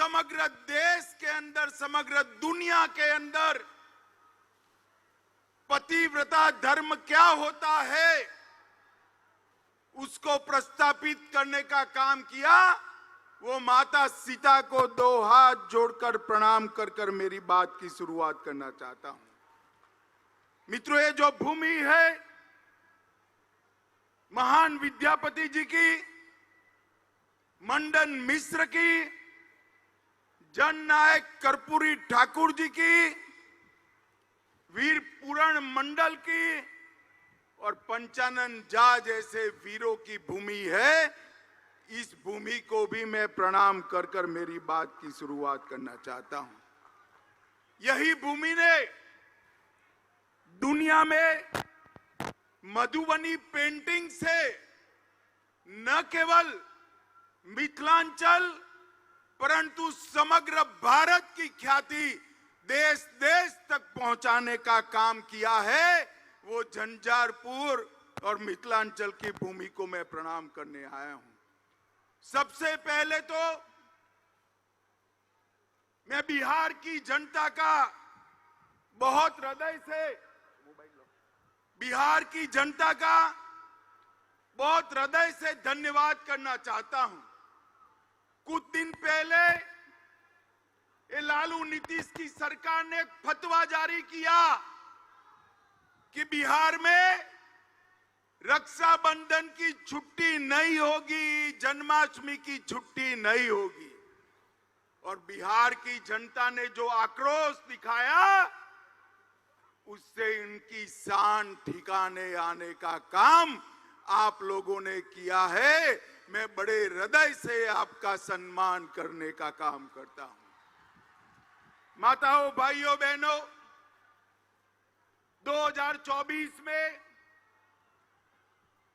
समग्र देश के अंदर, समग्र दुनिया के अंदर पतिव्रता धर्म क्या होता है उसको प्रस्थापित करने का काम किया। वो माता सीता को दो हाथ जोड़कर प्रणाम कर कर मेरी बात की शुरुआत करना चाहता हूं। मित्रों, ये जो भूमि है महान विद्यापति जी की, मंडन मिश्र की, जननायक कर्पूरी ठाकुर जी की, वीर पूरण मंडल की और पंचानन झा जैसे वीरों की भूमि है। इस भूमि को भी मैं प्रणाम कर कर मेरी बात की शुरुआत करना चाहता हूं। यही भूमि ने दुनिया में मधुबनी पेंटिंग से न केवल मिथिलांचल परंतु समग्र भारत की ख्याति देश देश तक पहुंचाने का काम किया है। वो झंझारपुर और मिथिलांचल की भूमि को मैं प्रणाम करने आया हूं। सबसे पहले तो मैं बिहार की जनता का बहुत हृदय से, बिहार की जनता का बहुत हृदय से धन्यवाद करना चाहता हूं। कुछ दिन पहले ये लालू नीतीश की सरकार ने एक फतवा जारी किया कि बिहार में रक्षाबंधन की छुट्टी नहीं होगी, जन्माष्टमी की छुट्टी नहीं होगी। और बिहार की जनता ने जो आक्रोश दिखाया उससे इनकी शान ठिकाने आने का काम आप लोगों ने किया है। मैं बड़े हृदय से आपका सम्मान करने का काम करता हूं। माताओं, भाइयों, बहनों, 2024 में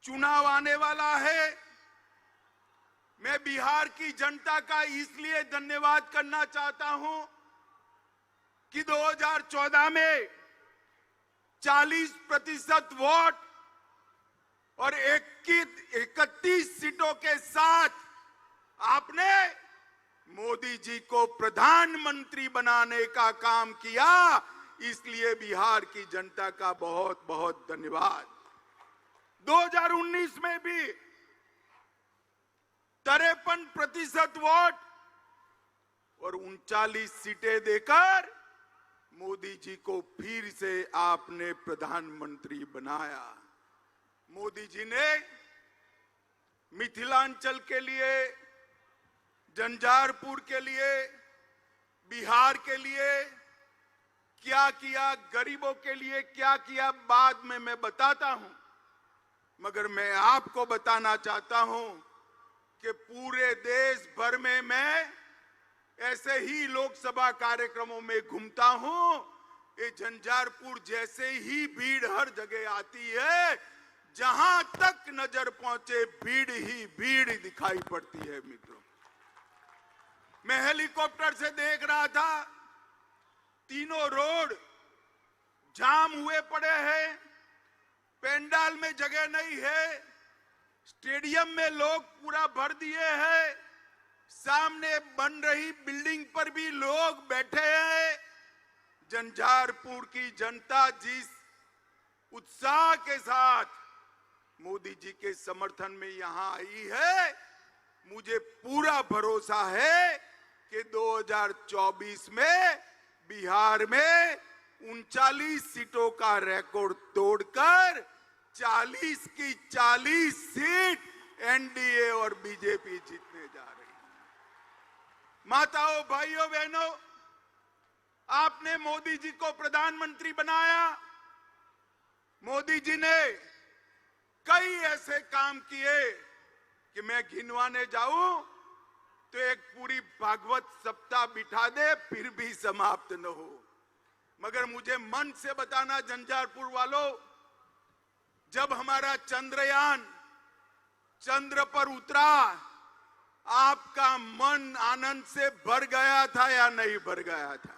चुनाव आने वाला है। मैं बिहार की जनता का इसलिए धन्यवाद करना चाहता हूं कि 2014 में 40% वोट और 31 सीटों के साथ आपने मोदी जी को प्रधानमंत्री बनाने का काम किया। इसलिए बिहार की जनता का बहुत बहुत धन्यवाद। 2019 में भी 53% वोट और 39 सीटें देकर मोदी जी को फिर से आपने प्रधानमंत्री बनाया। मोदी जी ने मिथिलांचल के लिए, झंझारपुर के लिए, बिहार के लिए क्या किया, गरीबों के लिए क्या किया, बाद में मैं बताता हूं। मगर मैं आपको बताना चाहता हूं कि पूरे देश भर में मैं ऐसे ही लोकसभा कार्यक्रमों में घूमता हूं। ये झंझारपुर जैसे ही भीड़ हर जगह आती है, जहां तक नजर पहुंचे भीड़ ही भीड़ दिखाई पड़ती है। मित्रों, मैं हेलीकॉप्टर से देख रहा था, तीनों रोड जाम हुए पड़े हैं, पेंडाल में जगह नहीं है, स्टेडियम में लोग पूरा भर दिए हैं, सामने बन रही बिल्डिंग पर भी लोग बैठे हैं। झंझारपुर की जनता जिस उत्साह के साथ मोदी जी के समर्थन में यहां आई है, मुझे पूरा भरोसा है कि 2024 में बिहार में 39 सीटों का रिकॉर्ड तोड़कर 40 की 40 सीट एनडीए और बीजेपी जीतने जा रही है। माताओं, भाइयों, बहनों, आपने मोदी जी को प्रधानमंत्री बनाया। मोदी जी ने कई ऐसे काम किए कि मैं गिनवाने जाऊं तो एक पूरी भागवत सप्ताह बिठा दे फिर भी समाप्त न हो। मगर मुझे मन से बताना, झंझारपुर वालों, जब हमारा चंद्रयान चंद्र पर उतरा, आपका मन आनंद से भर गया था या नहीं भर गया था?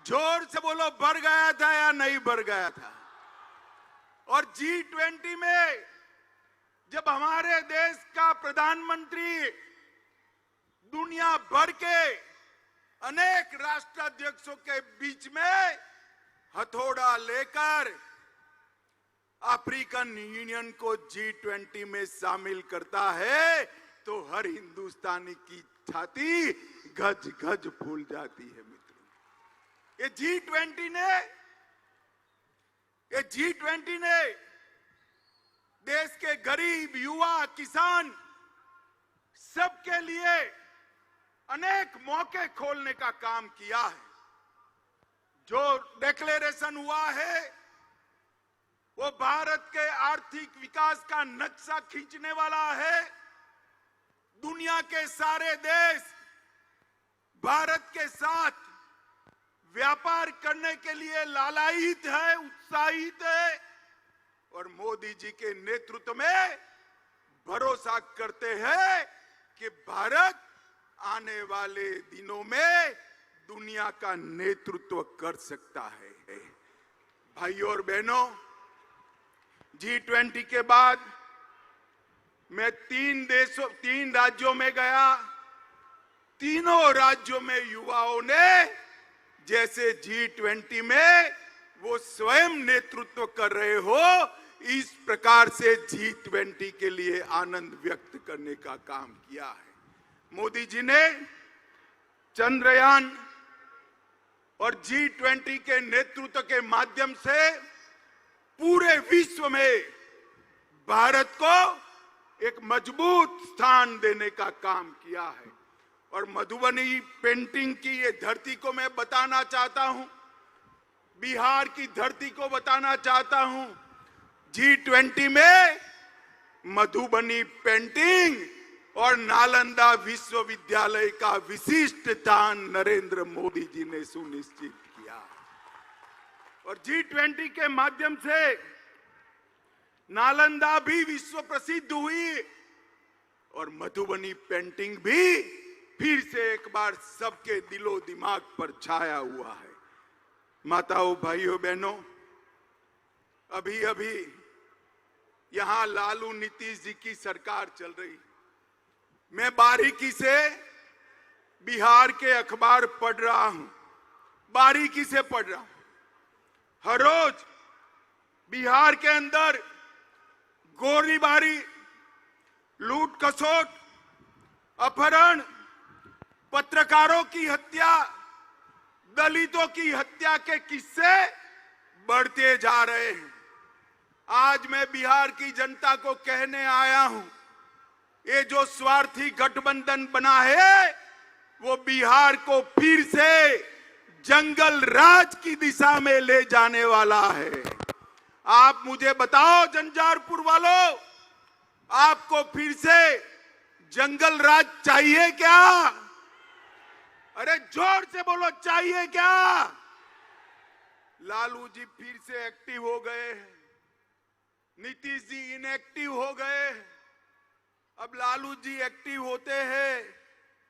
जोर से बोलो, भर गया था या नहीं भर गया था? और G20 में जब हमारे देश का प्रधानमंत्री दुनिया दुनिया भर के अनेक राष्ट्राध्यक्षों के बीच में हथौड़ा लेकर अफ्रीकन यूनियन को G20 में शामिल करता है तो हर हिंदुस्तानी की छाती गज गज फूल जाती है। मित्रों, ये G20 ने देश के गरीब, युवा, किसान सबके लिए अनेक मौके खोलने का काम किया है। जो डिक्लेरेशन हुआ है वो भारत के आर्थिक विकास का नक्शा खींचने वाला है। दुनिया के सारे देश भारत के साथ व्यापार करने के लिए लालायित है, उत्साहित है और मोदी जी के नेतृत्व में भरोसा करते हैं कि भारत आने वाले दिनों में दुनिया का नेतृत्व कर सकता है। भाइयों और बहनों, G20 के बाद मैं 3 राज्यों में गया। तीनों राज्यों में युवाओं ने जैसे G20 में वो स्वयं नेतृत्व कर रहे हो, इस प्रकार से G20 के लिए आनंद व्यक्त करने का काम किया है। मोदी जी ने चंद्रयान और G20 के नेतृत्व के माध्यम से पूरे विश्व में भारत को एक मजबूत स्थान देने का काम किया है। और मधुबनी पेंटिंग की ये धरती को मैं बताना चाहता हूं, बिहार की धरती को बताना चाहता हूं। G20 में मधुबनी पेंटिंग और नालंदा विश्वविद्यालय का विशिष्ट स्थान नरेंद्र मोदी जी ने सुनिश्चित किया। और G20 के माध्यम से नालंदा भी विश्व प्रसिद्ध हुई और मधुबनी पेंटिंग भी फिर से एक बार सबके दिलो दिमाग पर छाया हुआ है। माताओं, भाइयों, बहनों, अभी अभी यहां लालू नीतीश जी की सरकार चल रही। मैं बारीकी से बिहार के अखबार पढ़ रहा हूं, बारीकी से पढ़ रहा हूं। हर रोज बिहार के अंदर गोलीबारी, लूट खसोट, अपहरण, पत्रकारों की हत्या, दलितों की हत्या के किस्से बढ़ते जा रहे हैं। आज मैं बिहार की जनता को कहने आया हूं, ये जो स्वार्थी गठबंधन बना है वो बिहार को फिर से जंगल राज की दिशा में ले जाने वाला है। आप मुझे बताओ झंझारपुर वालों, आपको फिर से जंगल राज चाहिए क्या? अरे जोर से बोलो, चाहिए क्या? लालू जी फिर से एक्टिव हो गए, नीतीश जी इनएक्टिव हो गए। अब लालू जी एक्टिव होते हैं,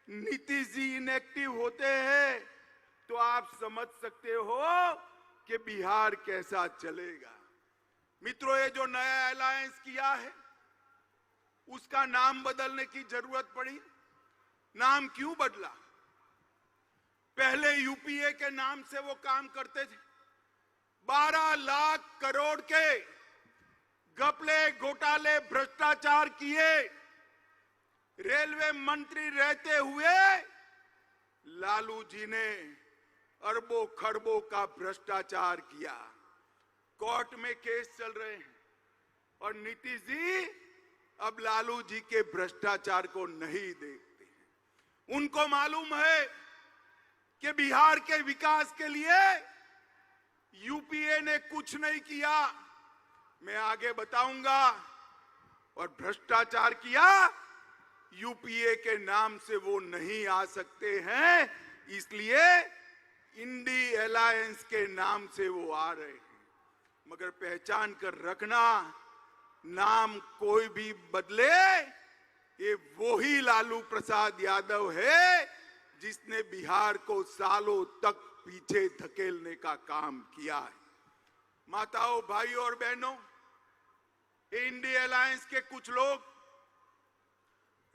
नीतीश जी इनएक्टिव होते हैं, तो आप समझ सकते हो कि बिहार कैसा चलेगा। मित्रों, ये जो नया अलायंस किया है उसका नाम बदलने की जरूरत पड़ी। नाम क्यों बदला? पहले यूपीए के नाम से वो काम करते थे। 12 लाख करोड़ के घपले, घोटाले, भ्रष्टाचार किए। रेलवे मंत्री रहते हुए लालू जी ने अरबों खरबों का भ्रष्टाचार किया। कोर्ट में केस चल रहे हैं और नीतीश जी अब लालू जी के भ्रष्टाचार को नहीं देखते हैं। उनको मालूम है कि बिहार के विकास के लिए यूपीए ने कुछ नहीं किया। मैं आगे बताऊंगा। और भ्रष्टाचार किया, यूपीए के नाम से वो नहीं आ सकते हैं, इसलिए इंडी अलायंस के नाम से वो आ रहे हैं। मगर पहचान कर रखना, नाम कोई भी बदले, ये वही लालू प्रसाद यादव है जिसने बिहार को सालों तक पीछे धकेलने का काम किया है। माताओं, भाइयों और बहनों, इंडिया अलायंस के कुछ लोग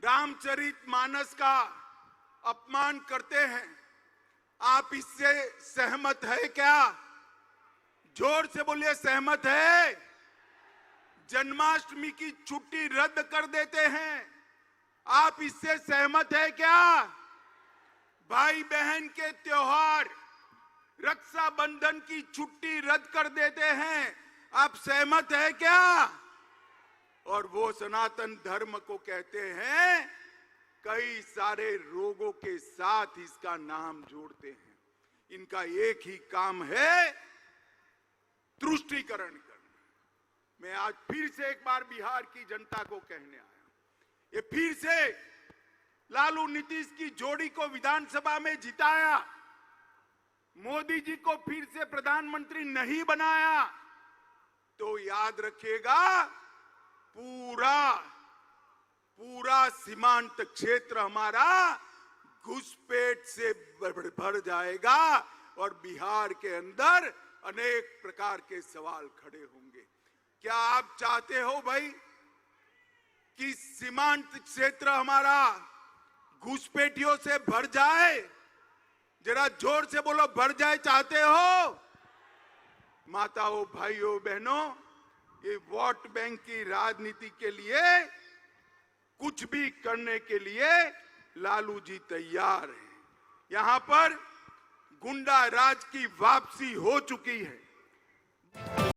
रामचरितमानस का अपमान करते हैं, आप इससे सहमत है क्या? जोर से बोलिए, सहमत है? जन्माष्टमी की छुट्टी रद्द कर देते हैं, आप इससे सहमत है क्या? भाई बहन के त्योहार, रक्षाबंधन की छुट्टी रद्द कर देते हैं, आप सहमत है क्या? और वो सनातन धर्म को कहते हैं, कई सारे रोगों के साथ इसका नाम जोड़ते हैं। इनका एक ही काम है, तुष्टीकरण करना। मैं आज फिर से एक बार बिहार की जनता को कहने आया, ये फिर से लालू नीतीश की जोड़ी को विधानसभा में जिताया, मोदी जी को फिर से प्रधानमंत्री नहीं बनाया, तो याद रखिएगा पूरा सीमांत क्षेत्र हमारा घुसपैठ से भर जाएगा और बिहार के अंदर अनेक प्रकार के सवाल खड़े होंगे। क्या आप चाहते हो भाई कि सीमांत क्षेत्र हमारा घुसपैठियों से भर जाए? जरा जोर से बोलो, भर जाए चाहते हो? माताओं, भाइयों, बहनों, ये वोट बैंक की राजनीति के लिए कुछ भी करने के लिए लालू जी तैयार हैं। यहां पर गुंडा राज की वापसी हो चुकी है।